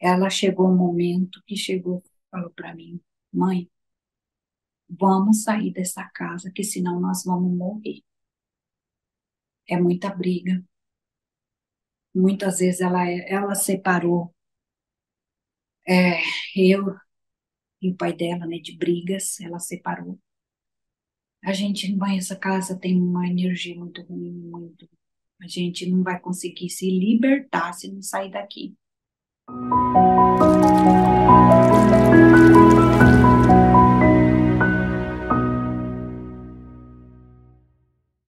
ela chegou um momento que chegou, falou para mim, mãe, vamos sair dessa casa, que senão nós vamos morrer. É muita briga. Muitas vezes ela separou é, eu e o pai dela, né, de brigas, ela separou. A gente, mãe, essa casa tem uma energia muito ruim, muito. A gente não vai conseguir se libertar se não sair daqui.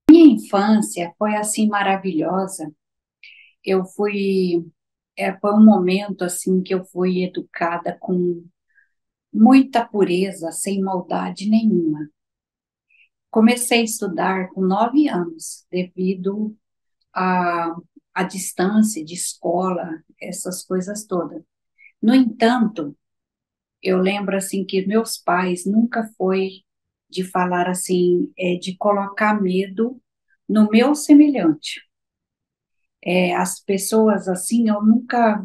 Minha infância foi assim maravilhosa. Eu fui, foi um momento assim que eu fui educada com muita pureza, sem maldade nenhuma. Comecei a estudar com 9 anos, devido à, à distância de escola, essas coisas todas. No entanto, eu lembro assim que meus pais nunca foi de falar assim, de colocar medo no meu semelhante. As pessoas assim, eu nunca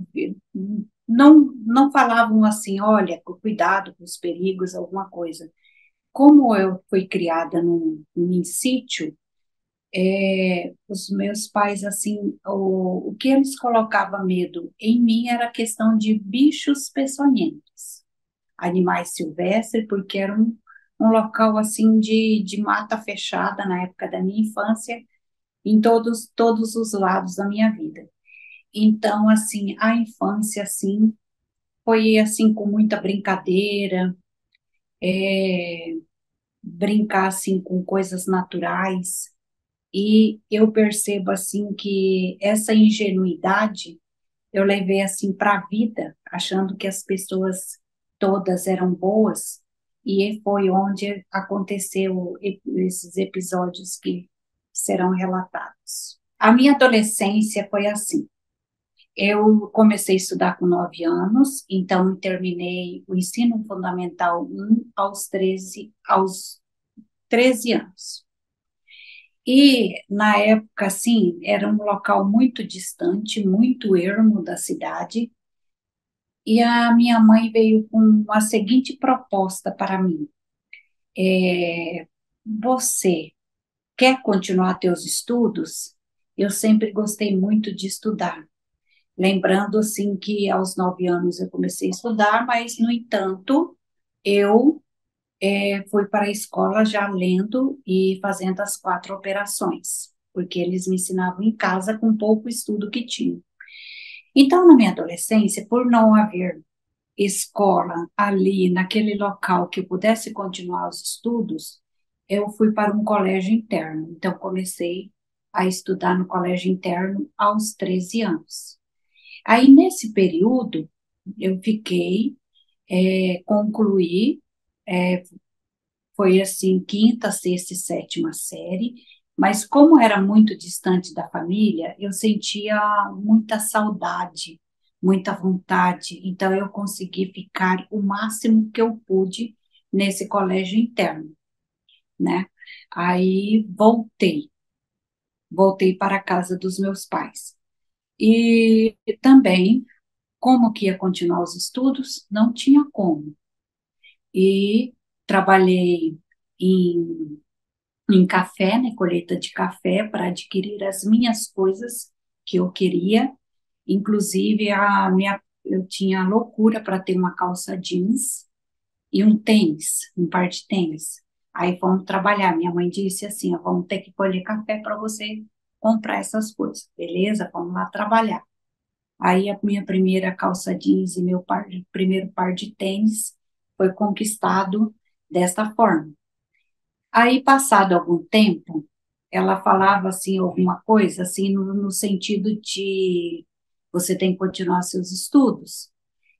não falavam assim, olha, cuidado com os perigos, alguma coisa. Como eu fui criada num sítio, os meus pais, assim, o que eles colocavam medo em mim era a questão de bichos peçonhentos, animais silvestres, porque era um local, assim, de mata fechada na época da minha infância, em todos os lados da minha vida. Então, assim, a infância, assim, foi, assim, com muita brincadeira, brincar, assim, com coisas naturais. E eu percebo assim que essa ingenuidade eu levei assim para a vida, achando que as pessoas todas eram boas, e foi onde aconteceu esses episódios que serão relatados. A minha adolescência foi assim. Eu comecei a estudar com 9 anos, então eu terminei o ensino fundamental 1 aos 13 anos. E, na época, assim, era um local muito distante, muito ermo da cidade, e a minha mãe veio com a seguinte proposta para mim: você quer continuar teus estudos? Eu sempre gostei muito de estudar. Lembrando, assim, que aos 9 anos eu comecei a estudar, mas, no entanto, eu fui para a escola já lendo e fazendo as 4 operações, porque eles me ensinavam em casa com pouco estudo que tinha. Então, na minha adolescência, por não haver escola ali, naquele local que eu pudesse continuar os estudos, eu fui para um colégio interno. Então, comecei a estudar no colégio interno aos 13 anos. Aí, nesse período, eu fiquei, concluí, foi assim, quinta, sexta e sétima série, mas como era muito distante da família, eu sentia muita saudade, muita vontade, então eu consegui ficar o máximo que eu pude nesse colégio interno, né? Aí voltei para a casa dos meus pais. E também, como que ia continuar os estudos? Não tinha como. E trabalhei em café, né, colheita de café, para adquirir as minhas coisas que eu queria. Inclusive, eu tinha loucura para ter uma calça jeans e um tênis, um par de tênis. Aí fomos trabalhar. Minha mãe disse assim: "Ó, vamos ter que colher café para você comprar essas coisas." Beleza, vamos lá trabalhar. Aí a minha primeira calça jeans e meu primeiro par de tênis foi conquistado desta forma. Aí, passado algum tempo, ela falava assim alguma coisa assim no sentido de você tem que continuar seus estudos.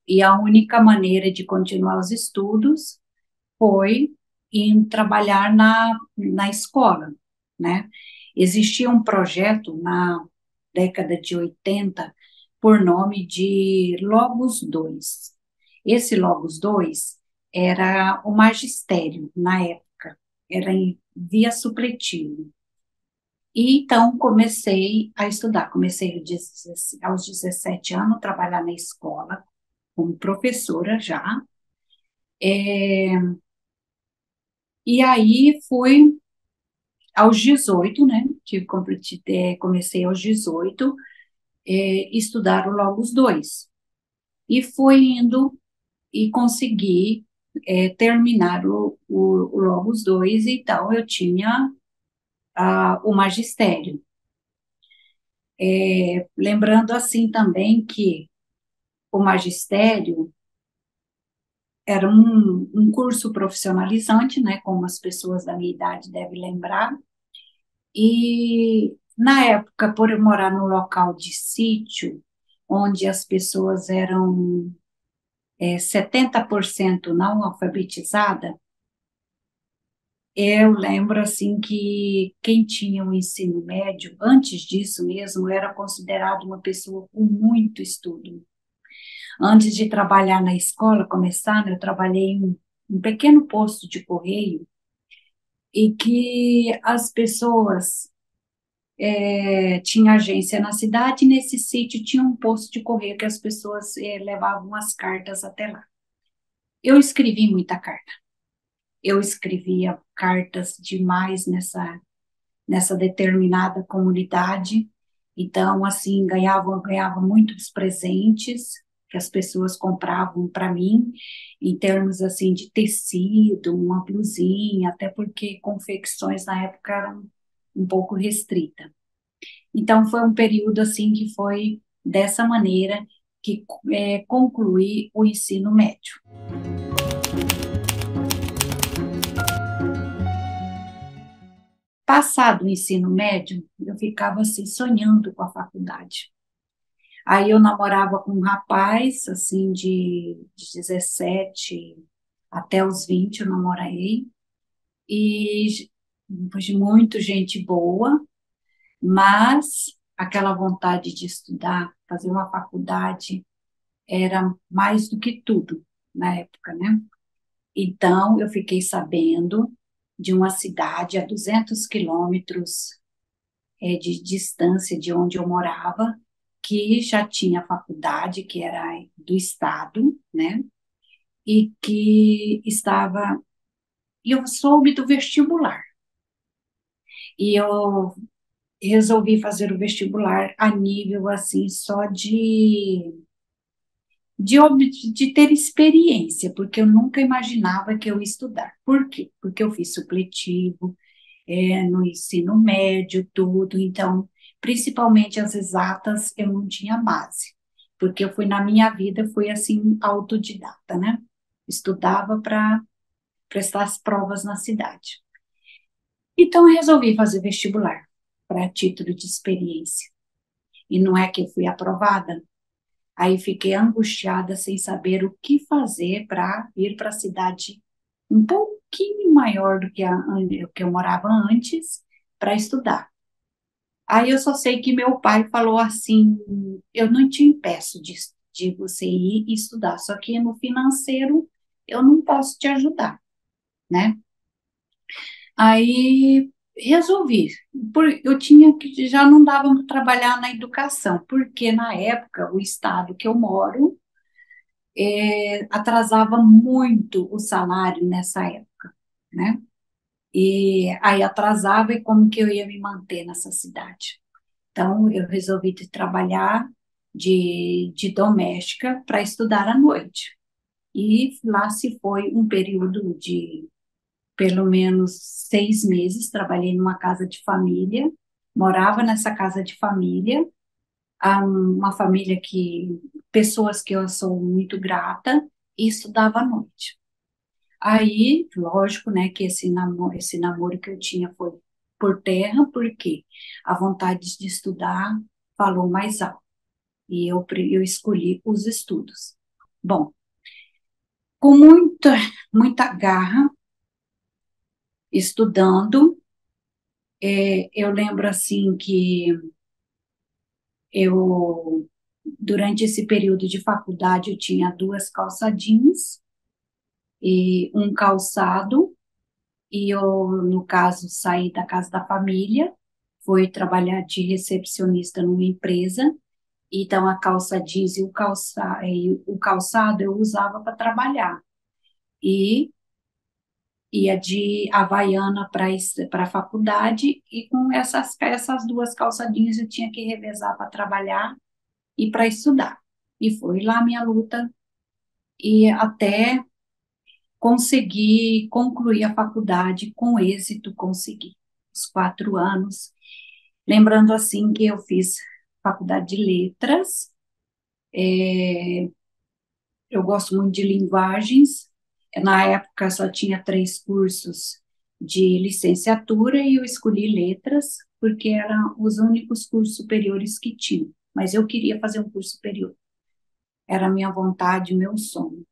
E a única maneira de continuar os estudos foi em trabalhar na escola, né? Existia um projeto na década de 80 por nome de Logos 2. Esse Logos 2 era o magistério na época, era em via supletivo. E então comecei a estudar, comecei aos 17 anos a trabalhar na escola, como professora já. E aí fui aos 18, né? Comecei aos 18, estudar o Logos 2. E fui indo e consegui terminar o Logos 2, então eu tinha o magistério. Lembrando assim também que o magistério era um curso profissionalizante, né, como as pessoas da minha idade devem lembrar, e na época, por eu morar num local de sítio, onde as pessoas eram 70% não alfabetizada, eu lembro assim que quem tinha o ensino médio, antes disso mesmo, era considerado uma pessoa com muito estudo. Antes de trabalhar na escola, começar, né, eu trabalhei em um pequeno posto de correio e que as pessoas tinha agência na cidade e nesse sítio tinha um posto de correio que as pessoas levavam as cartas até lá. Eu escrevi muita carta. Eu escrevia cartas demais nessa determinada comunidade. Então, assim, ganhava muitos presentes que as pessoas compravam para mim, em termos, assim, de tecido, uma blusinha, até porque confecções na época eram um pouco restritas. Então, foi um período, assim, que foi dessa maneira que concluí o ensino médio. Passado o ensino médio, eu ficava assim sonhando com a faculdade. Aí eu namorava com um rapaz, assim, de 17 até os 20 eu namorei, e de muito gente boa, mas aquela vontade de estudar, fazer uma faculdade, era mais do que tudo na época, né? Então, eu fiquei sabendo de uma cidade a 200 quilômetros de distância de onde eu morava, que já tinha faculdade, que era do estado, né? E que estava. E eu soube do vestibular. E eu resolvi fazer o vestibular a nível assim, só de ter experiência, porque eu nunca imaginava que eu ia estudar. Por quê? Porque eu fiz supletivo, no ensino médio, tudo, então, principalmente as exatas, eu não tinha base, porque eu fui, na minha vida, fui assim, autodidata, né? Estudava para prestar as provas na cidade. Então, eu resolvi fazer vestibular, para título de experiência. E não é que eu fui aprovada, aí fiquei angustiada sem saber o que fazer para ir para a cidade um pouquinho maior do que que eu morava antes para estudar. Aí eu só sei que meu pai falou assim: eu não te impeço de você ir e estudar, só que no financeiro eu não posso te ajudar, né? Aí resolvi, eu tinha que já não dava para trabalhar na educação, porque na época o estado que eu moro atrasava muito o salário nessa época, né? E aí atrasava e como que eu ia me manter nessa cidade? Então, eu resolvi trabalhar de doméstica para estudar à noite. E lá se foi um período de pelo menos 6 meses. Trabalhei numa casa de família, morava nessa casa de família, uma família pessoas que eu sou muito grata, e estudava à noite. Aí, lógico, né, que esse namoro que eu tinha foi por terra, porque a vontade de estudar falou mais alto. E eu escolhi os estudos. Bom, com muita garra, estudando, eu lembro assim que eu, durante esse período de faculdade, eu tinha duas calça jeans e um calçado, e eu, no caso, saí da casa da família, fui trabalhar de recepcionista numa empresa, Então, a calça jeans e o calçado eu usava para trabalhar. E ia de Havaiana para a faculdade, e com essas duas calçadinhas eu tinha que revezar para trabalhar e para estudar. E foi lá a minha luta, e até conseguir concluir a faculdade com êxito, consegui. Os 4 anos. Lembrando assim que eu fiz faculdade de letras, eu gosto muito de linguagens. Na época só tinha 3 cursos de licenciatura e eu escolhi letras porque eram os únicos cursos superiores que tinham. Mas eu queria fazer um curso superior. Era a minha vontade, meu sonho.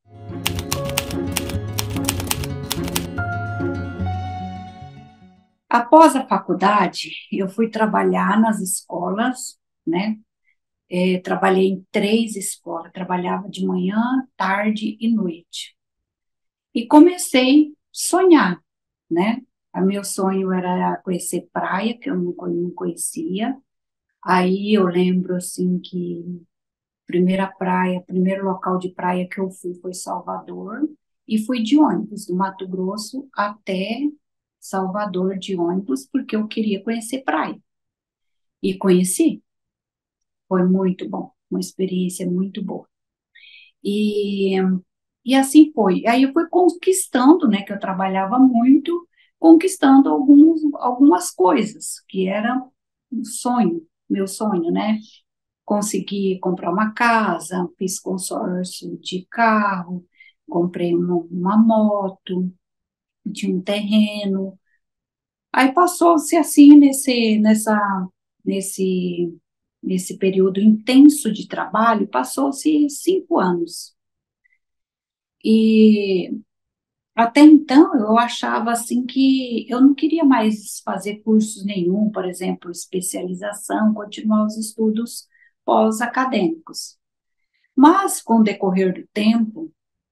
Após a faculdade, eu fui trabalhar nas escolas, né? Trabalhei em 3 escolas, trabalhava de manhã, tarde e noite. E comecei a sonhar, né? O meu sonho era conhecer praia, que eu não conhecia. Aí eu lembro, assim, que primeira praia, primeiro local de praia que eu fui foi Salvador, e fui de ônibus, do Mato Grosso até Salvador de ônibus, porque eu queria conhecer praia. E conheci, foi muito bom, uma experiência muito boa. E, e assim foi. Aí eu fui conquistando, né, que eu trabalhava muito, conquistando algumas coisas, que era um sonho, meu sonho, né? Consegui comprar uma casa, fiz consórcio de carro, comprei uma moto, tinha um terreno. Aí passou-se assim nesse, nesse período intenso de trabalho, passou-se 5 anos. E até então eu achava assim que eu não queria mais fazer cursos nenhum, por exemplo, especialização, continuar os estudos pós-acadêmicos. Mas com o decorrer do tempo,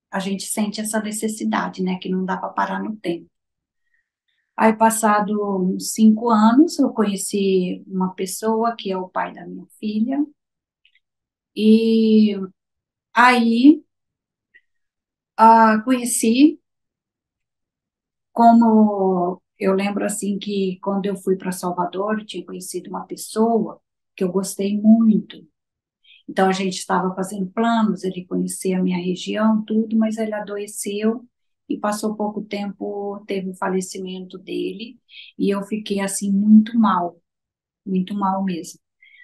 a gente sente essa necessidade, né, que não dá para parar no tempo. Aí, passado uns 5 anos, eu conheci uma pessoa que é o pai da minha filha, e aí conheci. Como eu lembro assim que quando eu fui para Salvador, eu tinha conhecido uma pessoa que eu gostei muito. Então a gente estava fazendo planos, ele conhecia a minha região, tudo, mas ele adoeceu e passou pouco tempo, teve o falecimento dele, e eu fiquei assim muito mal mesmo.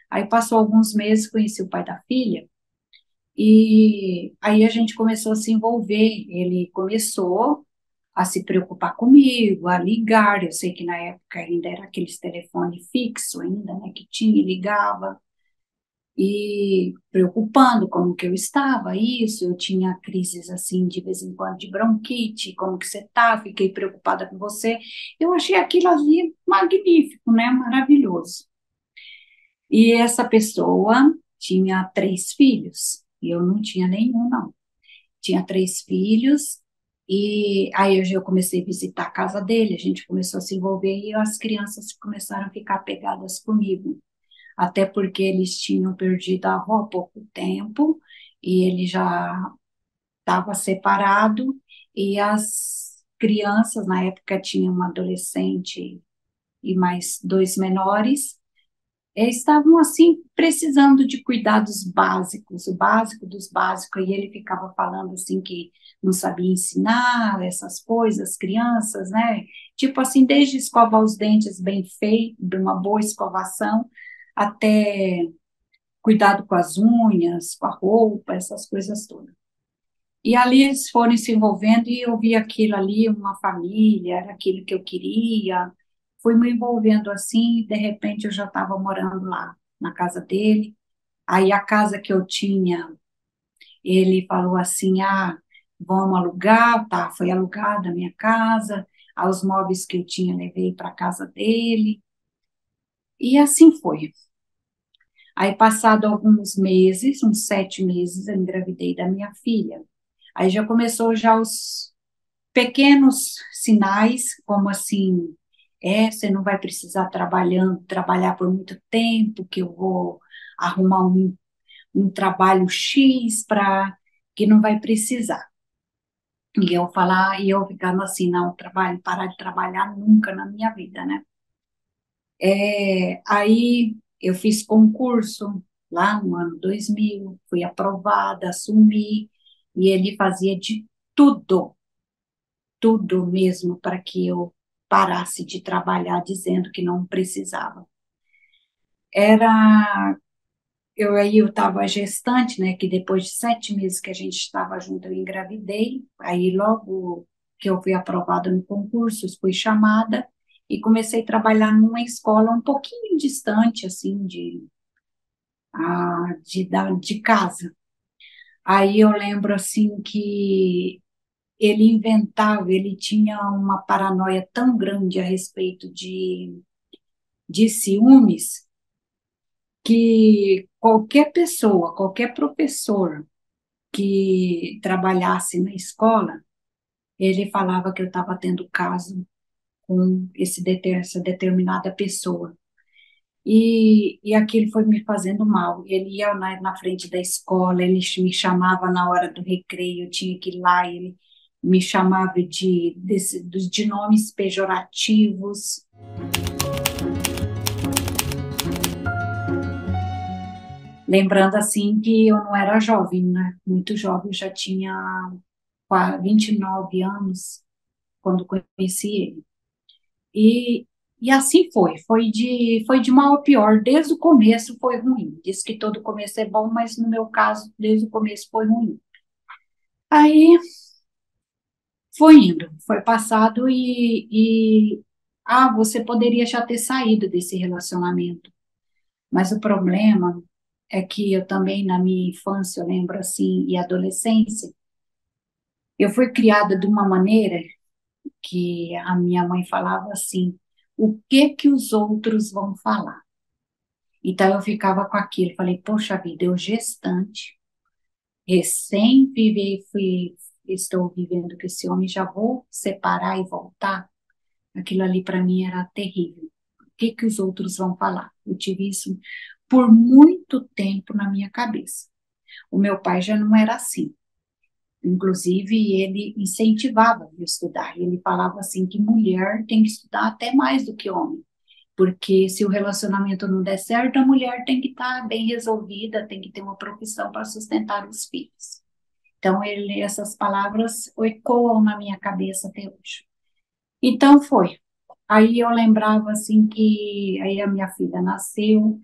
Aí passou alguns meses, conheci o pai da filha, e aí a gente começou a se envolver. Ele começou a se preocupar comigo, a ligar. Eu sei que na época ainda era aqueles telefone fixo ainda, né, que tinha e ligava, e preocupando como que eu estava, isso, eu tinha crises assim de vez em quando de bronquite, como que você tá? Fiquei preocupada com você. Eu achei aquilo ali magnífico, né, maravilhoso. E essa pessoa tinha 3 filhos, e eu não tinha nenhum, não. Tinha 3 filhos, e aí eu comecei a visitar a casa dele, a gente começou a se envolver, e as crianças começaram a ficar pegadas comigo, até porque eles tinham perdido a avó há pouco tempo, e ele já estava separado, e as crianças, na época tinha uma adolescente e mais 2 menores, estavam assim precisando de cuidados básicos, o básico dos básicos, e ele ficava falando assim que não sabia ensinar essas coisas, crianças, né? Tipo assim, desde escovar os dentes bem feito, de uma boa escovação, até cuidado com as unhas, com a roupa, essas coisas todas. E ali eles foram se envolvendo e eu vi aquilo ali, uma família, era aquilo que eu queria. Fui me envolvendo assim e de repente eu já estava morando lá na casa dele. Aí a casa que eu tinha, ele falou assim: "Ah, vamos alugar", tá? Foi alugada a minha casa. Os móveis que eu tinha levei para a casa dele. E assim foi. Aí, passado alguns meses, uns 7 meses, eu engravidei da minha filha. Aí já começou já os pequenos sinais, como assim, você não vai precisar trabalhar por muito tempo, que eu vou arrumar um trabalho X para que não vai precisar. E eu ficando assim, não, trabalho, parar de trabalhar nunca na minha vida, né? Aí eu fiz concurso lá no ano 2000, fui aprovada, assumi, e ele fazia de tudo, tudo mesmo para que eu parasse de trabalhar, dizendo que não precisava. Era, eu estava gestante, né, que depois de 7 meses que a gente estava junto, eu engravidei, aí logo que eu fui aprovada no concurso, fui chamada, e comecei a trabalhar numa escola um pouquinho distante, assim, de casa. Aí eu lembro, assim, que ele inventava, ele tinha uma paranoia tão grande a respeito de ciúmes, que qualquer pessoa, qualquer professor que trabalhasse na escola, ele falava que eu estava tendo caso com essa determinada pessoa. E aquilo foi me fazendo mal. Ele ia na frente da escola, ele me chamava na hora do recreio, eu tinha que ir lá, ele me chamava de nomes pejorativos. Lembrando assim que eu não era jovem, né? Muito jovem, eu já tinha 29 anos quando conheci ele. E, e assim foi de mal a pior. Desde o começo foi ruim. Diz que todo começo é bom, mas no meu caso, desde o começo foi ruim. Aí foi indo, foi passado você poderia já ter saído desse relacionamento. Mas o problema é que eu também, na minha infância, eu lembro assim, e adolescência, eu fui criada de uma maneira que a minha mãe falava assim: o que que os outros vão falar? Então eu ficava com aquilo, falei, poxa vida, eu gestante, estou vivendo com esse homem, já vou separar e voltar. Aquilo ali para mim era terrível. O que que os outros vão falar? Eu tive isso por muito tempo na minha cabeça. O meu pai já não era assim. Inclusive, ele incentivava eu a estudar. Ele falava assim que mulher tem que estudar até mais do que homem, porque se o relacionamento não der certo, a mulher tem que estar bem resolvida, tem que ter uma profissão para sustentar os filhos. Então, essas palavras ecoam na minha cabeça até hoje. Então, foi. Aí eu lembrava assim que aí a minha filha nasceu,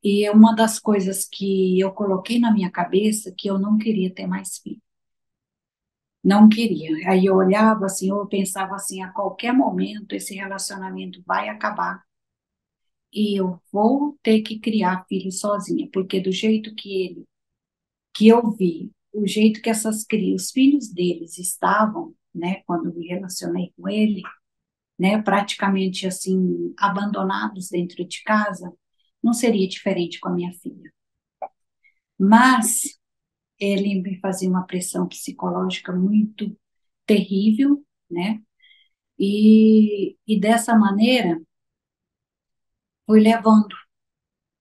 e uma das coisas que eu coloquei na minha cabeça que eu não queria ter mais filho. Não queria. Aí eu olhava assim, eu pensava assim, a qualquer momento esse relacionamento vai acabar e eu vou ter que criar filho sozinha, porque do jeito que eu vi, o jeito que os filhos deles estavam, né, quando eu me relacionei com ele, né, praticamente assim, abandonados dentro de casa, não seria diferente com a minha filha. Mas ele me fazia uma pressão psicológica muito terrível, né? E dessa maneira fui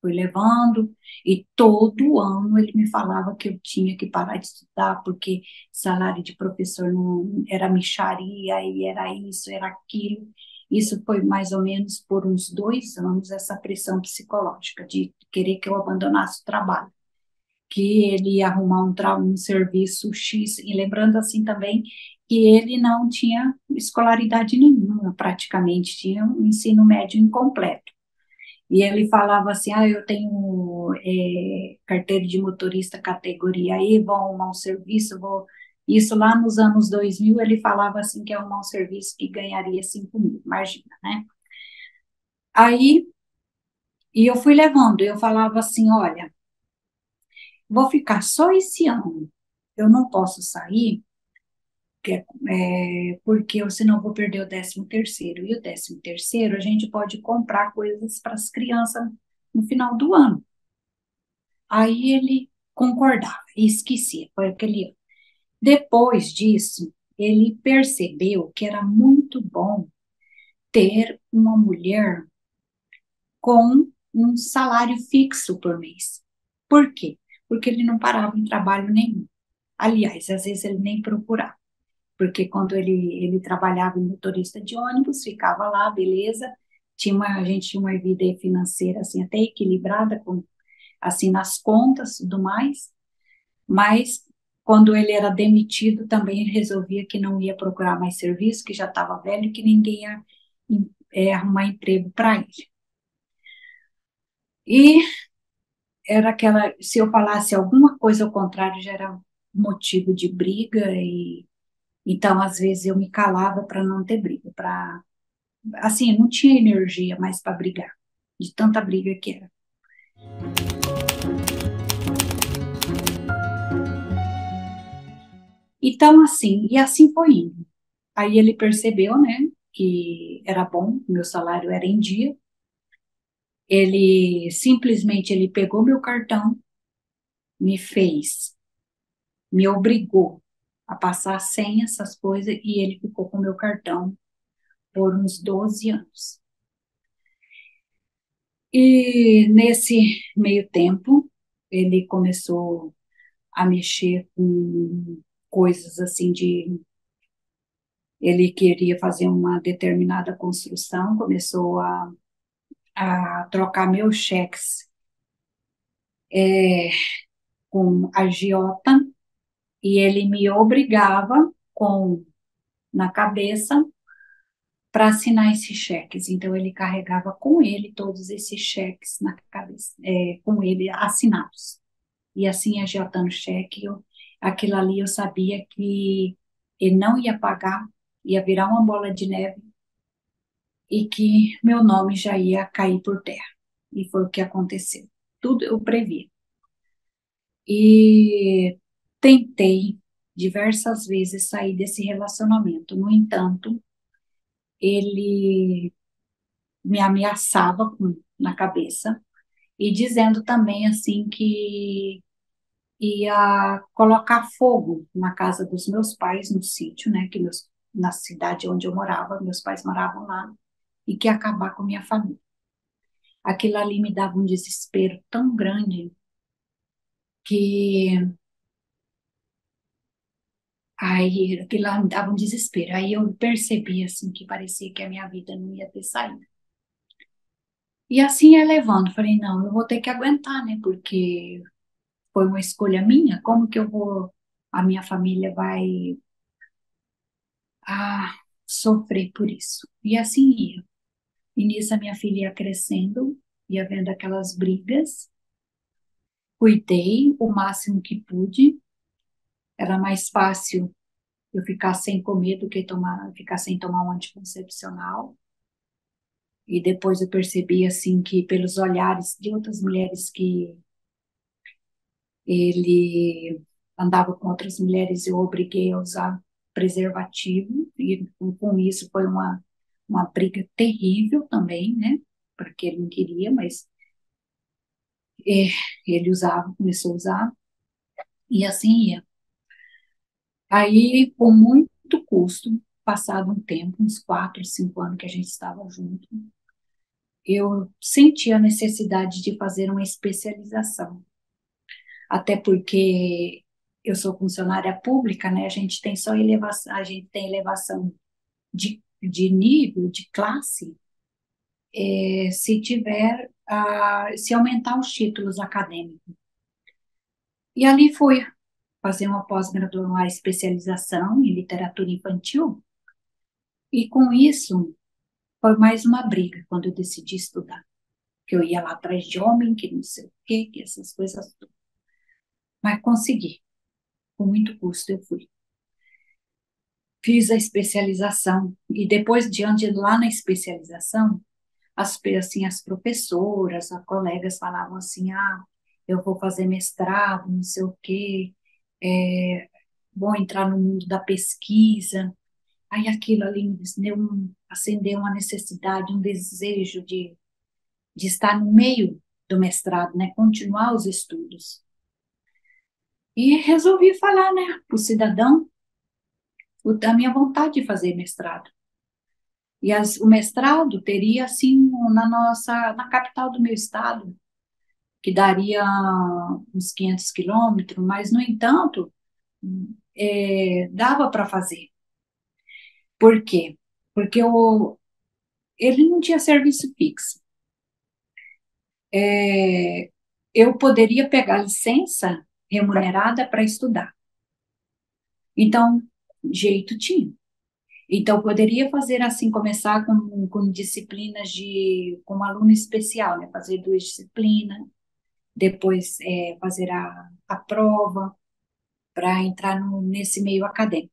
fui levando, e todo ano ele me falava que eu tinha que parar de estudar, porque salário de professor não era mixaria, e era isso, era aquilo. Isso foi mais ou menos por uns 2 anos, essa pressão psicológica de querer que eu abandonasse o trabalho, que ele ia arrumar um serviço X, e lembrando assim também que ele não tinha escolaridade nenhuma, praticamente, tinha um ensino médio incompleto. E ele falava assim, eu tenho carteira de motorista categoria E, vou arrumar um serviço, vou... Isso lá nos anos 2000, ele falava assim que é arrumar um serviço que ganharia 5 mil, imagina, né? Aí, e eu fui levando, eu falava assim, olha, vou ficar só esse ano, eu não posso sair, porque eu, senão eu vou perder o 13º, e o 13º a gente pode comprar coisas para as crianças no final do ano. Aí ele concordava e esquecia, foi aquele ano. Depois disso, ele percebeu que era muito bom ter uma mulher com um salário fixo por mês. Por quê? Porque ele não parava em trabalho nenhum. Aliás, às vezes ele nem procurava, porque quando ele trabalhava em motorista de ônibus, ficava lá, beleza, a gente tinha uma vida financeira assim até equilibrada, com, assim nas contas e tudo mais, mas quando ele era demitido, também ele resolvia que não ia procurar mais serviço, que já estava velho, que ninguém ia arrumar emprego para ele. E era aquela, se eu falasse alguma coisa ao contrário, já era motivo de briga, e então às vezes eu me calava para não ter briga, para assim, não tinha energia mais para brigar, de tanta briga que era. Então, assim, e assim foi indo. Aí ele percebeu, né, que era bom, meu salário era em dia. Ele pegou meu cartão, me fez, me obrigou a passar a senha, essas coisas, e ele ficou com meu cartão por uns 12 anos. E nesse meio tempo, ele começou a mexer com coisas assim de. Ele queria fazer uma determinada construção, começou a trocar meus cheques com agiota, e ele me obrigava com na cabeça para assinar esses cheques. Então ele carregava com ele todos esses cheques na cabeça, com ele assinados. E assim agiotando cheque, aquilo ali eu sabia que ele não ia pagar, ia virar uma bola de neve e que meu nome já ia cair por terra. E foi o que aconteceu. Tudo eu previ. E tentei diversas vezes sair desse relacionamento. No entanto, ele me ameaçava na cabeça e dizendo também assim que ia colocar fogo na casa dos meus pais no sítio, né, na cidade onde eu morava, meus pais moravam lá, e que ia acabar com minha família. Aquilo ali me dava um desespero tão grande que aí aquilo lá me dava um desespero. Aí eu percebi assim que parecia que a minha vida não ia ter saída. E assim ia levando, falei, não, eu vou ter que aguentar, né? Porque foi uma escolha minha, como que a minha família vai sofrer por isso? E assim ia. E nisso a minha filha ia crescendo, ia vendo aquelas brigas, cuidei o máximo que pude, era mais fácil eu ficar sem comer do que ficar sem tomar um anticoncepcional. E depois eu percebi, assim, que pelos olhares de outras mulheres que ele andava com outras mulheres, eu obriguei a usar preservativo, e com isso foi uma briga terrível também, né? Porque ele não queria, mas é, ele usava, começou a usar, e assim ia. Aí, com muito custo, passado um tempo, uns 4, 5 anos que a gente estava junto, eu senti a necessidade de fazer uma especialização. Até porque eu sou funcionária pública, né? A gente tem só elevação, a gente tem elevação de nível, de classe, se tiver, se aumentar os títulos acadêmicos. E ali fui fazer uma pós-graduação, uma especialização em literatura infantil, e com isso foi mais uma briga quando eu decidi estudar, que eu ia lá atrás de homem, que não sei o quê, que essas coisas todas. Mas consegui, com muito custo eu fui. Fiz a especialização, e depois, diante lá na especialização, assim, as professoras, as colegas falavam assim, eu vou fazer mestrado, não sei o quê, vou entrar no mundo da pesquisa. Aí aquilo ali me acendeu uma necessidade, um desejo de estar no meio do mestrado, né, continuar os estudos. E resolvi falar, né, para o cidadão, da minha vontade de fazer mestrado. E o mestrado teria, assim, na capital do meu estado, que daria uns 500 quilômetros, mas, no entanto, dava para fazer. Por quê? Porque ele não tinha serviço fixo. É, eu poderia pegar licença remunerada para estudar. Então, jeito tinha. Então, eu poderia fazer assim, começar com disciplinas com aluno especial, né? Fazer 2 disciplinas, depois fazer a prova para entrar nesse meio acadêmico.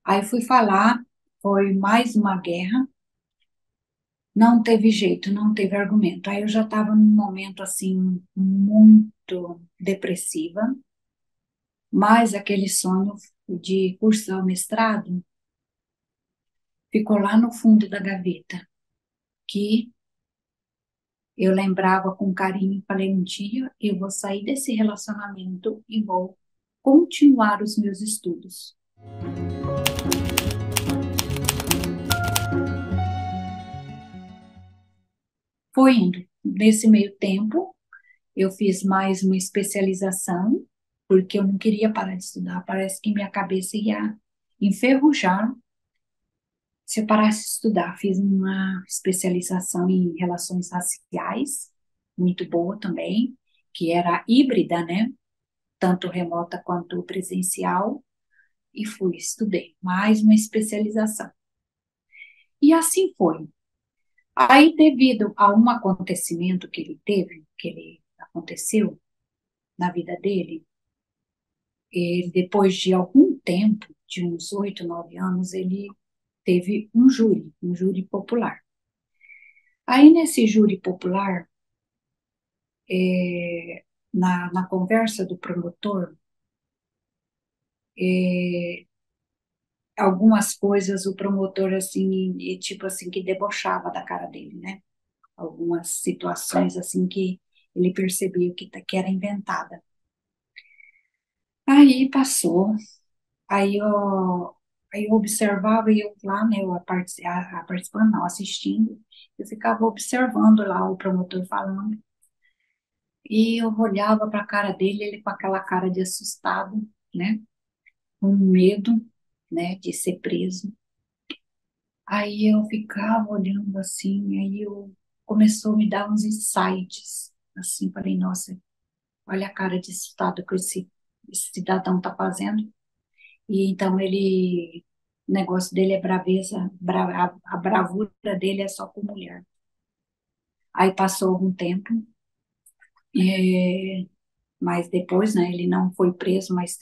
Aí fui falar, foi mais uma guerra, não teve jeito, não teve argumento. Aí eu já estava num momento assim muito depressiva, mas aquele sonho de cursar o mestrado ficou lá no fundo da gaveta, que eu lembrava com carinho, falei, um dia eu vou sair desse relacionamento e vou continuar os meus estudos. Foi indo. Nesse meio tempo, eu fiz mais uma especialização, porque eu não queria parar de estudar. Parece que minha cabeça ia enferrujar se eu parasse de estudar. Fiz uma especialização em relações raciais, muito boa também, que era híbrida, né? Tanto remota quanto presencial, e fui, estudei mais uma especialização. E assim foi. Aí, devido a um acontecimento que ele teve, que ele aconteceu na vida dele, depois de algum tempo, de uns 8, 9 anos, ele teve um júri popular. Aí, nesse júri popular, na conversa do promotor, é, algumas coisas o promotor, assim, tipo assim, que debochava da cara dele, né? Algumas situações, assim, que ele percebia que era inventada. Aí passou, aí eu observava e eu lá, né, eu participando, não, assistindo, eu ficava observando lá o promotor falando, e eu olhava para a cara dele, ele com aquela cara de assustado, né, com medo, né, de ser preso. Aí eu ficava olhando assim, aí eu começou a me dar uns insights, assim, falei, nossa, olha a cara de assustado que esse cidadão está fazendo. E então o negócio dele é braveza, a bravura dele é só com mulher. Aí passou algum tempo, é, mas depois, né, ele não foi preso, mas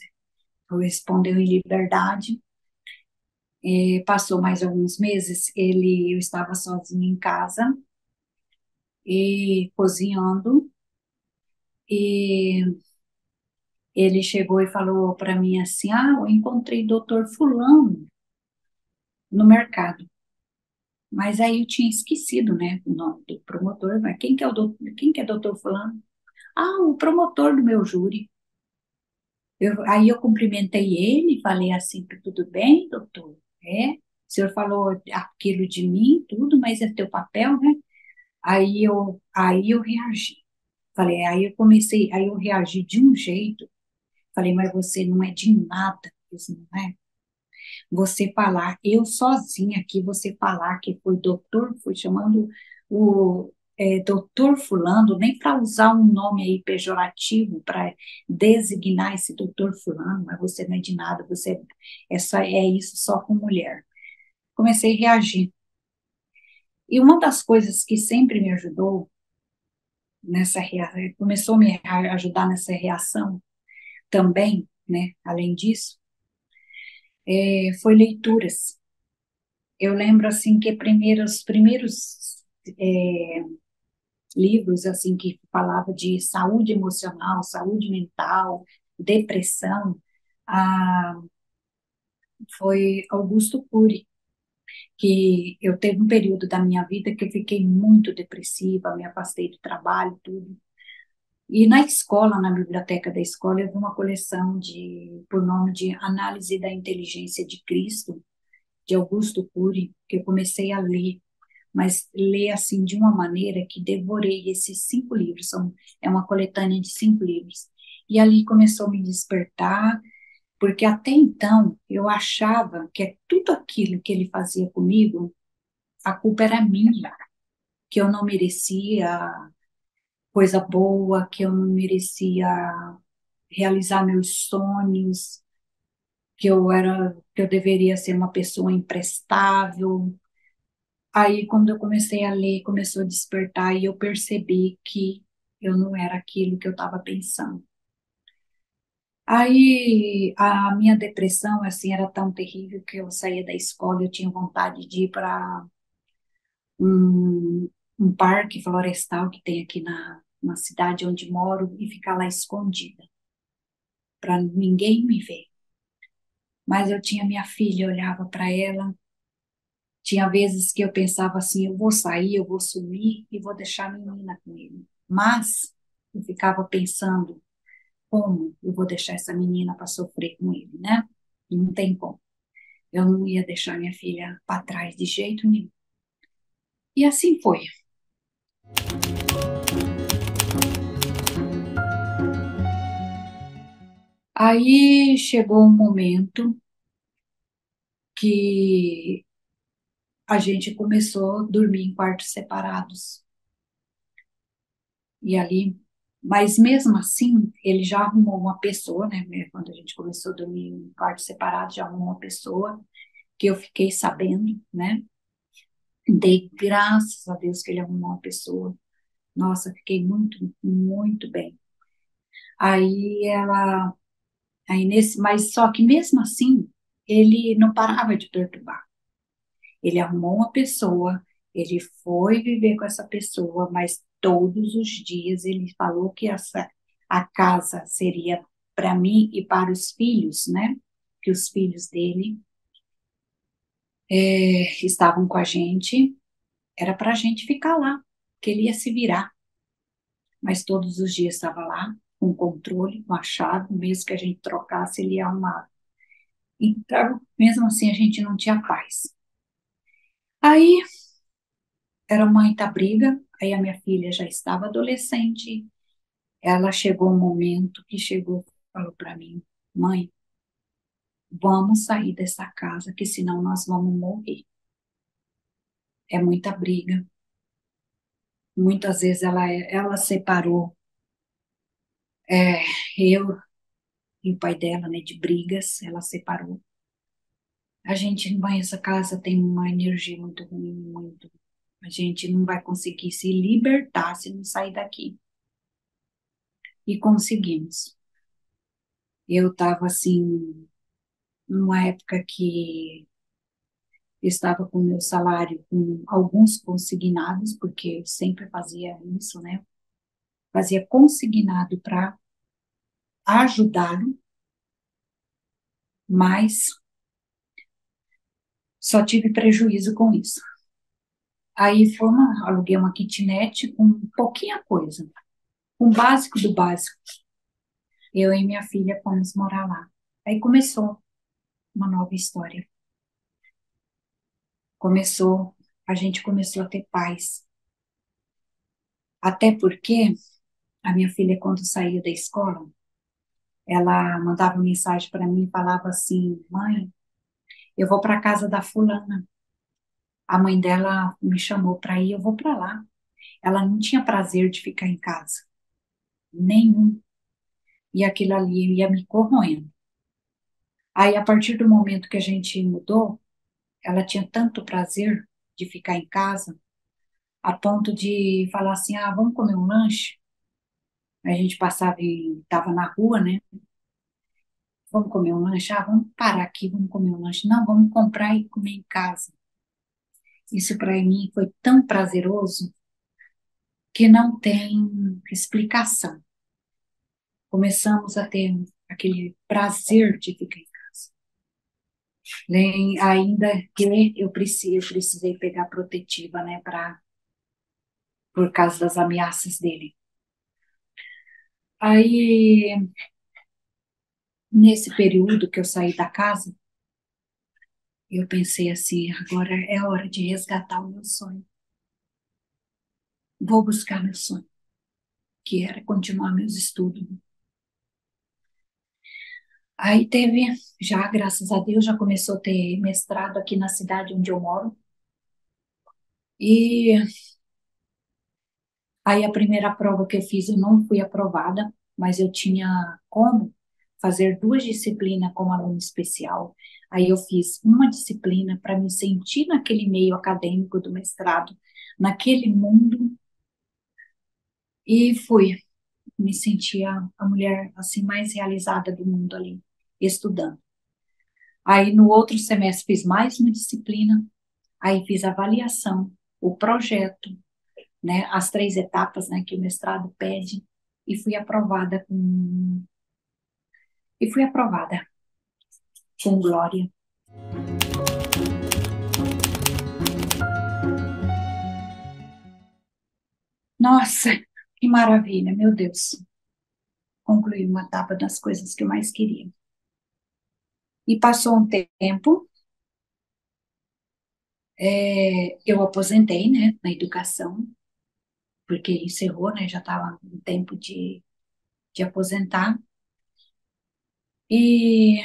respondeu em liberdade. Passou mais alguns meses, eu estava sozinha em casa e cozinhando, e ele chegou e falou para mim assim, eu encontrei doutor fulano no mercado. Mas aí eu tinha esquecido, né, o nome do promotor, mas quem que é doutor fulano? Ah, o promotor do meu júri. Aí eu cumprimentei ele, falei assim, tudo bem, doutor? O senhor falou aquilo de mim, tudo, mas é teu papel, né? Aí eu reagi. Falei, aí eu reagi de um jeito. Falei, mas você não é de nada, isso não é? Você falar, eu sozinha aqui, você falar que foi doutor, foi chamando o doutor fulano, nem para usar um nome aí pejorativo para designar esse doutor fulano, mas você não é de nada, você é isso só com mulher. Comecei a reagir. E uma das coisas que sempre me ajudou nessa reação, começou a me ajudar nessa reação também, né, além disso, foi leituras. Eu lembro assim que os primeiros é, livros assim que falava de saúde emocional, saúde mental, depressão, ah, foi Augusto Cury, que eu teve um período da minha vida que eu fiquei muito depressiva, me afastei do trabalho, tudo. E na escola, na biblioteca da escola, eu vi uma coleção por nome de Análise da Inteligência de Cristo, de Augusto Cury, que eu comecei a ler. mas ler assim de uma maneira que devorei esses 5 livros. É uma coletânea de 5 livros. E ali começou a me despertar, porque até então eu achava que tudo aquilo que ele fazia comigo, a culpa era minha, que eu não merecia coisa boa, que eu não merecia realizar meus sonhos, que eu deveria ser uma pessoa imprestável. Aí, quando eu comecei a ler, começou a despertar e eu percebi que eu não era aquilo que eu estava pensando. Aí, a minha depressão, assim, era tão terrível que eu saía da escola, eu tinha vontade de ir para um, um parque florestal que tem aqui na cidade onde moro e ficar lá escondida, para ninguém me ver. Mas eu tinha minha filha, eu olhava para ela. Tinha vezes que eu pensava assim, eu vou sair, eu vou sumir e vou deixar a menina com ele. Mas eu ficava pensando, como eu vou deixar essa menina para sofrer com ele, né? E não tem como. Eu não ia deixar minha filha para trás de jeito nenhum. E assim foi. Aí chegou um momento que a gente começou a dormir em quartos separados. E ali, mas mesmo assim, ele já arrumou uma pessoa, né? Quando a gente começou a dormir em quarto separado, já arrumou uma pessoa que eu fiquei sabendo, né? Dei graças a Deus que ele arrumou uma pessoa. Nossa, fiquei muito, muito bem. Aí ela, mas só que mesmo assim, ele não parava de perturbar. Ele arrumou uma pessoa, ele foi viver com essa pessoa, mas todos os dias ele falou que a casa seria para mim e para os filhos, né? Que os filhos dele estavam com a gente, era para a gente ficar lá, que ele ia se virar, mas todos os dias estava lá, com controle, com a chave, mesmo que a gente trocasse, ele ia arrumar. Então, mesmo assim, a gente não tinha paz. Aí era muita briga, aí a minha filha já estava adolescente, ela chegou um momento que chegou, falou para mim, mãe, vamos sair dessa casa, que senão nós vamos morrer. É muita briga. Muitas vezes ela separou eu e o pai dela, né, de brigas, ela separou. A gente, mãe, essa casa tem uma energia muito ruim, muito. A gente não vai conseguir se libertar se não sair daqui. E conseguimos. Eu estava assim, numa época que eu estava com o meu salário com alguns consignados, porque eu sempre fazia isso, né? Fazia consignado para ajudá-lo, mas só tive prejuízo com isso. Aí aluguei uma kitnet com pouquinha coisa, com o básico do básico. Eu e minha filha fomos morar lá. Aí começou uma nova história. A gente começou a ter paz. Até porque a minha filha, quando saía da escola, ela mandava mensagem para mim e falava assim: mãe, eu vou para a casa da fulana. A mãe dela me chamou para ir, eu vou para lá. Ela não tinha prazer de ficar em casa, nenhum. E aquilo ali ia me corroendo. Aí, a partir do momento que a gente mudou, ela tinha tanto prazer de ficar em casa, a ponto de falar assim: ah, vamos comer um lanche? A gente passava e estava na rua, né? Vamos comer um lanche? Ah, vamos parar aqui, vamos comer um lanche. Não, vamos comprar e comer em casa. Isso para mim foi tão prazeroso que não tem explicação. Começamos a ter aquele prazer de ficar em casa. Ainda que eu precisei pegar protetiva, né, por causa das ameaças dele. Aí, nesse período que eu saí da casa, eu pensei assim, agora é hora de resgatar o meu sonho. vou buscar meu sonho, que era continuar meus estudos. Aí teve, já, graças a Deus, já começou a ter mestrado aqui na cidade onde eu moro. E aí a primeira prova que eu fiz, eu não fui aprovada, mas eu tinha como fazer duas disciplinas como aluno especial. Aí eu fiz uma disciplina para me sentir naquele meio acadêmico do mestrado, naquele mundo, e fui. Me sentia a mulher assim mais realizada do mundo ali, estudando. Aí no outro semestre fiz mais uma disciplina, aí fiz a avaliação, o projeto, né, as três etapas, né, que o mestrado pede, e fui aprovada com glória. Nossa, que maravilha, meu Deus. Concluí uma etapa das coisas que eu mais queria. E passou um tempo, eu aposentei, né, na educação, porque encerrou, né, já estava no tempo de aposentar. E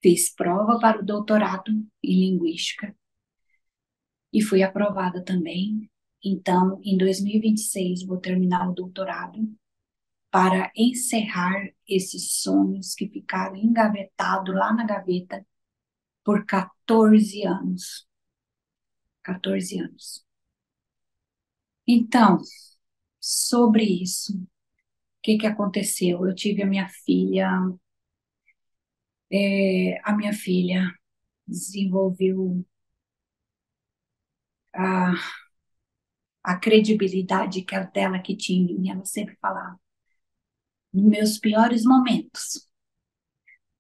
fiz prova para o doutorado em linguística e fui aprovada também. Então, em 2026, vou terminar o doutorado para encerrar esses sonhos que ficaram engavetados lá na gaveta por 14 anos. 14 anos. Então, sobre isso, o que que aconteceu? Eu tive a minha filha desenvolveu a, a credibilidade que dela que tinha em mim, ela sempre falava, nos meus piores momentos,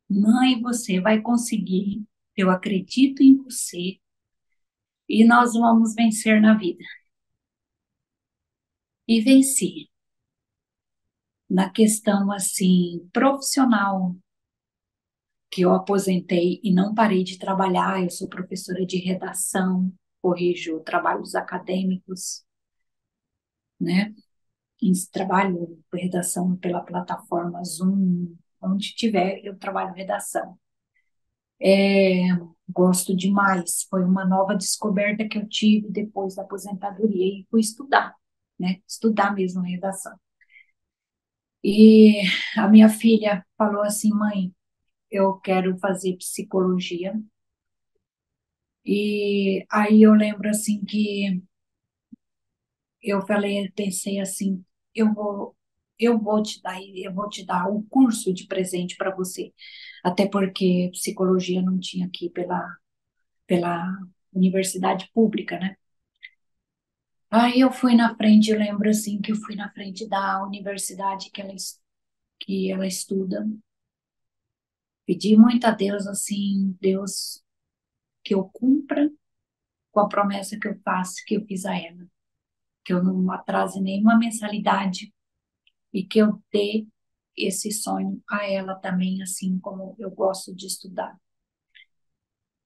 mãe, você vai conseguir, eu acredito em você e nós vamos vencer na vida. E venci na questão assim profissional, que eu aposentei e não parei de trabalhar. Eu sou professora de redação, corrijo trabalhos acadêmicos, né? Trabalho redação pela plataforma Zoom, onde tiver, eu trabalho redação. Gosto demais. Foi uma nova descoberta que eu tive depois da aposentadoria e fui estudar, né? Estudar mesmo redação. E a minha filha falou assim, mãe, eu quero fazer psicologia. E aí eu lembro assim que eu falei, pensei assim, eu vou, eu vou te dar o curso de presente para você, até porque psicologia não tinha aqui pela universidade pública, né? Aí eu fui na frente, eu lembro assim que eu fui na frente da universidade que ela estuda, pedi muito a Deus assim, Deus que eu cumpra com a promessa que eu faço, que eu fiz a ela, que eu não atrase nenhuma mensalidade e que eu dê esse sonho a ela também, assim como eu gosto de estudar.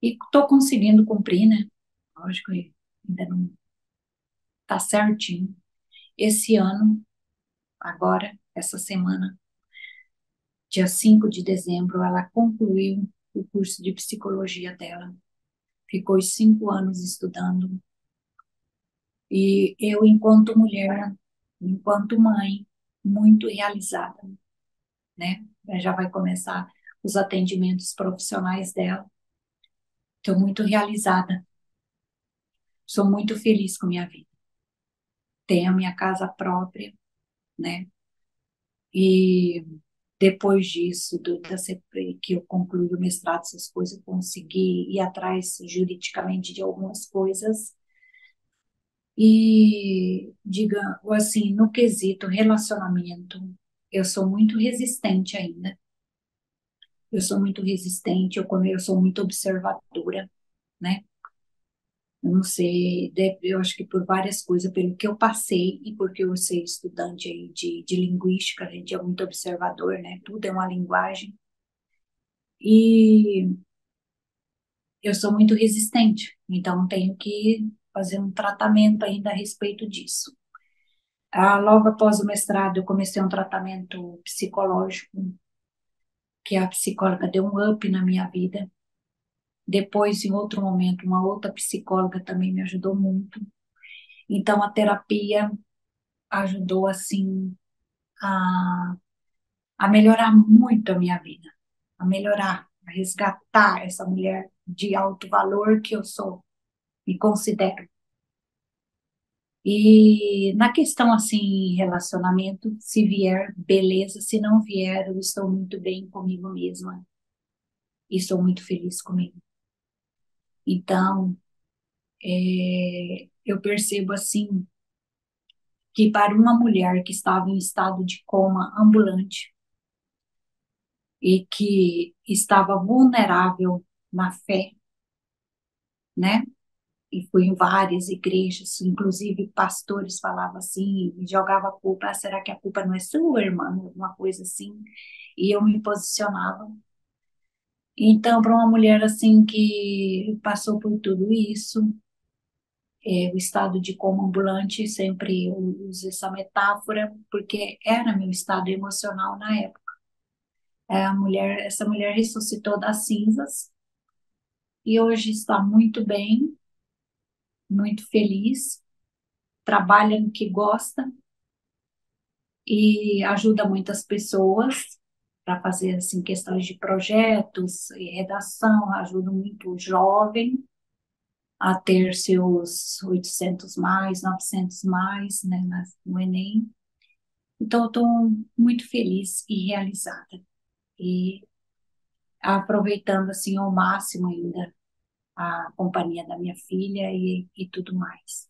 E estou conseguindo cumprir, né? Lógico, ainda não está certinho. Esse ano, agora, essa semana, dia 5 de dezembro, ela concluiu o curso de psicologia dela. Ficou os 5 anos estudando. E eu, enquanto mulher, enquanto mãe, muito realizada, né? Já vai começar os atendimentos profissionais dela. Estou muito realizada. Sou muito feliz com minha vida. Tenho a minha casa própria, né? E depois disso, que eu concluí o mestrado, essas coisas, eu consegui ir atrás juridicamente de algumas coisas. E, diga assim, no quesito relacionamento, eu sou muito resistente ainda. Eu sou muito resistente, eu sou muito observadora, né? Eu não sei, eu acho que por várias coisas, pelo que eu passei e porque eu sou estudante aí de linguística, a gente é muito observador, né? Tudo é uma linguagem. E eu sou muito resistente, então tenho que fazer um tratamento ainda a respeito disso. Logo após o mestrado, eu comecei um tratamento psicológico, que a psicóloga deu um up na minha vida. Depois, em outro momento, uma outra psicóloga também me ajudou muito. Então, a terapia ajudou, assim, a, a melhorar muito a minha vida, a melhorar, a resgatar essa mulher de alto valor que eu sou, me considero. E na questão, assim, relacionamento, se vier, beleza, se não vier, eu estou muito bem comigo mesma e estou muito feliz comigo. Então, eu percebo, assim, que para uma mulher que estava em estado de coma ambulante e que estava vulnerável na fé, né? E fui em várias igrejas, inclusive pastores falavam assim, e jogava a culpa, será que a culpa não é sua, irmã? Uma coisa assim. E eu me posicionava. Então, para uma mulher assim que passou por tudo isso, o estado de coma ambulante, sempre eu uso essa metáfora, porque era meu estado emocional na época. Essa mulher ressuscitou das cinzas e hoje está muito bem, muito feliz, trabalha no que gosta e ajuda muitas pessoas para fazer assim questões de projetos e redação, ajuda muito o jovem a ter seus 800 mais, 900 mais, né, no Enem. Então, eu estou muito feliz e realizada e aproveitando assim ao máximo ainda a companhia da minha filha e tudo mais.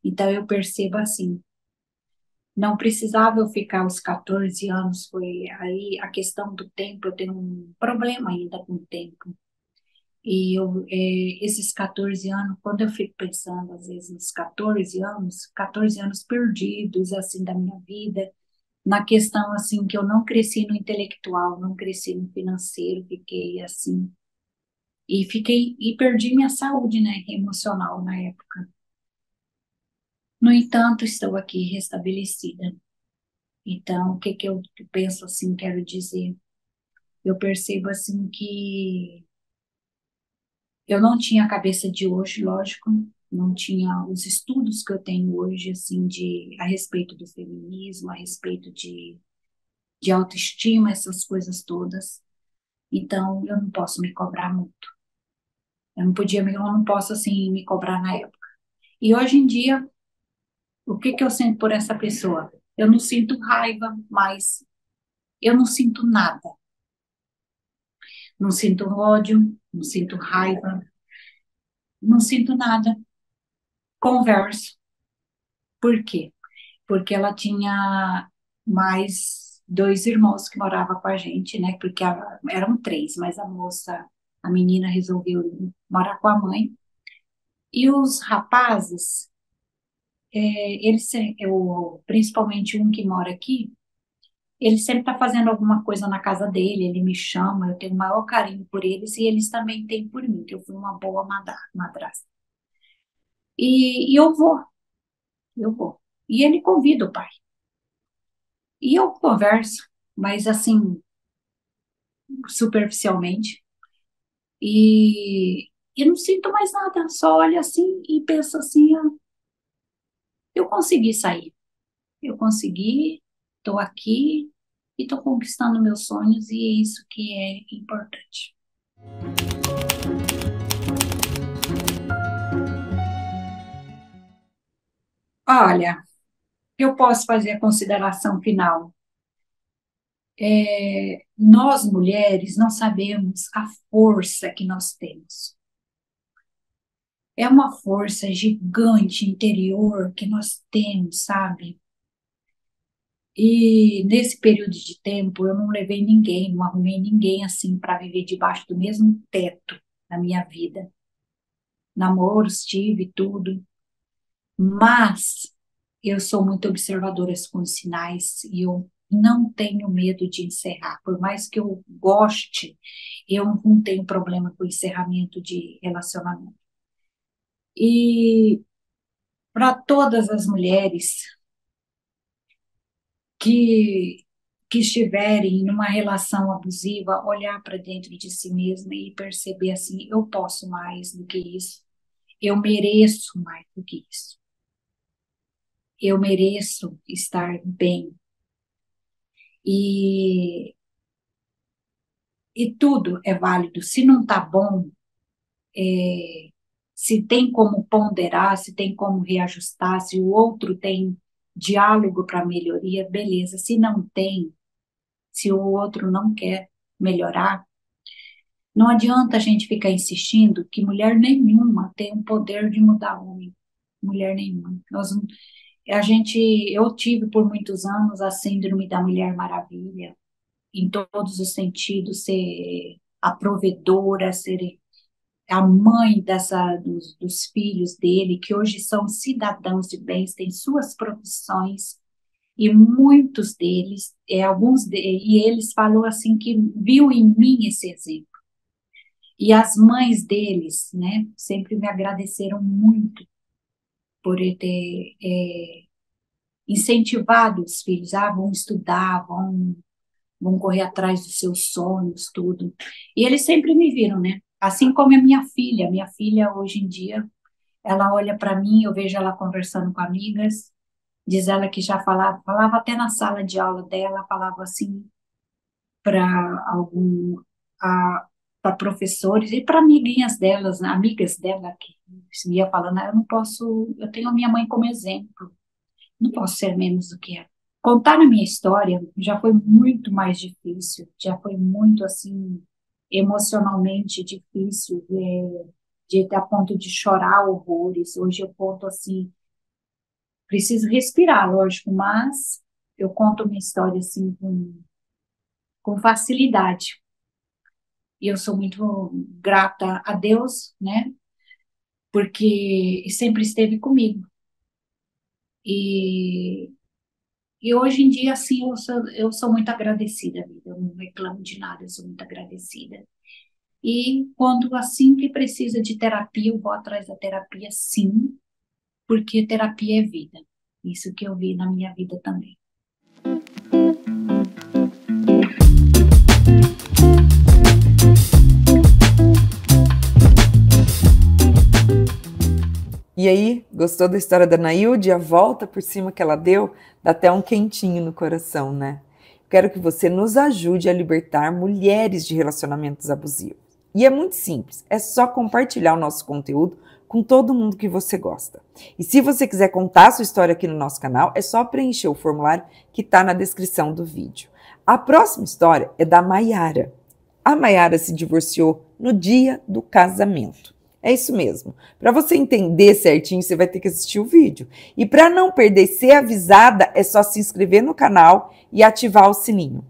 Então, eu percebo assim, não precisava eu ficar os 14 anos, foi aí a questão do tempo, eu tenho um problema ainda com o tempo. E esses 14 anos, quando eu fico pensando, às vezes, nos 14 anos perdidos, assim, da minha vida, na questão, assim, que eu não cresci no intelectual, não cresci no financeiro, fiquei, assim, e perdi minha saúde, né, emocional na época. No entanto, estou aqui restabelecida. Então, o que que eu penso, assim, quero dizer? Eu percebo, assim, que eu não tinha a cabeça de hoje, lógico, não tinha os estudos que eu tenho hoje, assim, a respeito do feminismo, a respeito de autoestima, essas coisas todas. Então, eu não posso me cobrar muito. Eu não posso, assim, me cobrar na época. E hoje em dia, o que que eu sinto por essa pessoa? Eu não sinto raiva, mas eu não sinto nada. Não sinto ódio, não sinto raiva, não sinto nada. Converso. Por quê? Porque ela tinha mais dois irmãos que moravam com a gente, né? Porque eram três, mas a menina resolveu morar com a mãe. E os rapazes, principalmente um que mora aqui, ele sempre está fazendo alguma coisa na casa dele, ele me chama, eu tenho o maior carinho por eles e eles também têm por mim, que eu fui uma boa madrasta. E eu vou. E ele convida o pai. E eu converso, mas assim, superficialmente, e não sinto mais nada, só olho assim e penso assim, eu consegui sair, eu consegui, estou aqui e estou conquistando meus sonhos e é isso que é importante. Olha, eu posso fazer a consideração final. Nós mulheres não sabemos a força que nós temos. É uma força gigante interior que nós temos, sabe? E nesse período de tempo eu não levei ninguém, não arrumei ninguém assim para viver debaixo do mesmo teto na minha vida. Namoros tive tudo, mas eu sou muito observadora com os sinais e eu não tenho medo de encerrar. Por mais que eu goste, eu não tenho problema com encerramento de relacionamento. E para todas as mulheres que, que estiverem numa relação abusiva, olhar para dentro de si mesma e perceber assim, eu posso mais do que isso, eu mereço mais do que isso, eu mereço estar bem. E, e tudo é válido. Se não está bom, se tem como ponderar, se tem como reajustar, se o outro tem diálogo para melhoria, beleza. Se não tem, se o outro não quer melhorar, não adianta a gente ficar insistindo que mulher nenhuma tem o poder de mudar homem. Mulher nenhuma. Eu tive por muitos anos a síndrome da Mulher Maravilha, em todos os sentidos, ser a provedora, ser a mãe dos filhos dele, que hoje são cidadãos de bens, têm suas profissões, e muitos deles, e eles falou assim que viu em mim esse exemplo. E as mães deles, né, sempre me agradeceram muito por eu ter incentivado os filhos, vão estudar, vão correr atrás dos seus sonhos, tudo. E eles sempre me viram, né? Assim como a minha filha hoje em dia, ela olha para mim, eu vejo ela conversando com amigas, diz ela que já falava até na sala de aula dela, falava assim para algum, para professores e para amiguinhas delas, amigas dela que ia falando, eu não posso, eu tenho a minha mãe como exemplo, não posso ser menos do que ela. Contar a minha história já foi muito mais difícil, já foi muito assim emocionalmente difícil, de a ponto de chorar horrores. Hoje eu conto assim, preciso respirar, lógico, mas eu conto minha história assim com facilidade. E eu sou muito grata a Deus, né? Porque sempre esteve comigo. E, e hoje em dia, assim, eu sou muito agradecida, vida. Eu não reclamo de nada, eu sou muito agradecida. E quando assim que precisa de terapia, eu vou atrás da terapia, sim, porque terapia é vida. Isso que eu vi na minha vida também. E aí, gostou da história da Nailde? A volta por cima que ela deu dá até um quentinho no coração, né? Quero que você nos ajude a libertar mulheres de relacionamentos abusivos. E é muito simples, é só compartilhar o nosso conteúdo com todo mundo que você gosta. E se você quiser contar a sua história aqui no nosso canal, é só preencher o formulário que está na descrição do vídeo. A próxima história é da Maiara. A Maiara se divorciou no dia do casamento. É isso mesmo. Para você entender certinho, você vai ter que assistir o vídeo. E para não perder e ser avisada, é só se inscrever no canal e ativar o sininho.